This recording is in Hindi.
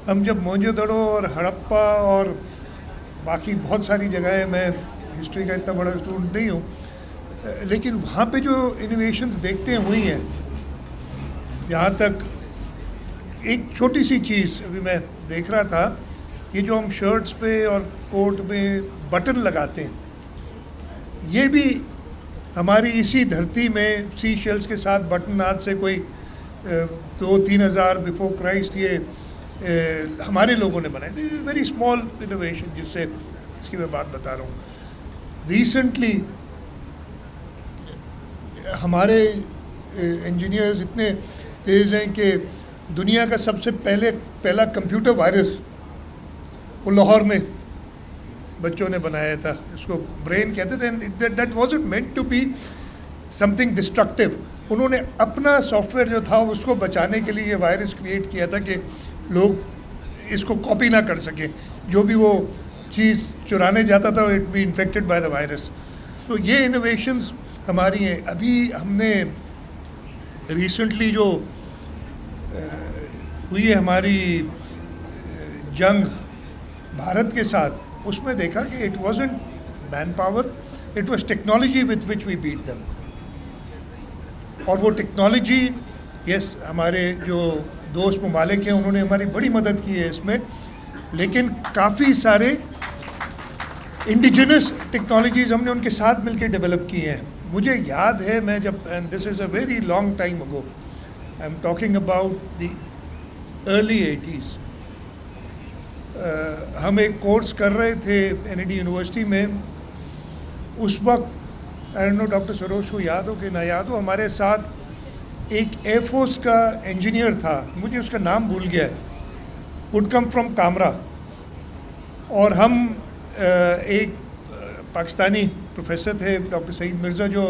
हम जब मोहनजोदड़ो और हड़प्पा और बाकी बहुत सारी जगहें, मैं हिस्ट्री का इतना बड़ा स्टूडेंट नहीं हूँ, लेकिन वहाँ पे जो इनोवेशंस देखते हैं हुई हैं। जहाँ तक एक छोटी सी चीज़ अभी मैं देख रहा था, ये जो हम शर्ट्स पे और कोट में बटन लगाते हैं, ये भी हमारी इसी धरती में सी शेल्स के साथ बटन आज से कोई 2-3 हज़ार बिफोर क्राइस्ट ये हमारे लोगों ने बनाए। This is very small innovation जिससे इसकी मैं बात बता रहा हूँ। रिसेंटली हमारे इंजीनियर्स इतने तेज़ हैं कि दुनिया का सबसे पहला कंप्यूटर वायरस वो लाहौर में बच्चों ने बनाया था। इसको ब्रेन कहते थे। That wasn't meant to be something destructive. उन्होंने अपना सॉफ्टवेयर जो था उसको बचाने के लिए ये वायरस क्रिएट किया था कि लोग इसको कॉपी ना कर सकें। जो भी वो चीज़ चुराने जाता था it be infected by the virus. तो ये इनोवेशंस हमारी हैं। अभी हमने रिसेंटली जो हुई है हमारी जंग भारत के साथ, उसमें देखा कि it wasn't manpower, it was technology with which we beat them. और वो टेक्नोलॉजी, यस, हमारे जो दोस्त ममालिक हैं उन्होंने हमारी बड़ी मदद की है इसमें, लेकिन काफ़ी सारे इंडिजिनस टेक्नोलॉजीज़ हमने उनके साथ मिलकर डेवलप की हैं। मुझे याद है मैं जब, and this is a very long time ago, I am talking about the early 80s, हम एक कोर्स कर रहे थे एनईडी यूनिवर्सिटी में। उस वक्त I don't know doctor Saroj को याद हो कि ना याद हो, हमारे साथ एक एयरफोर्स का इंजीनियर था, मुझे उसका नाम भूल गया, वुड कम फ्रॉम कामरा, और हम एक पाकिस्तानी प्रोफेसर थे डॉक्टर सईद मिर्ज़ा, जो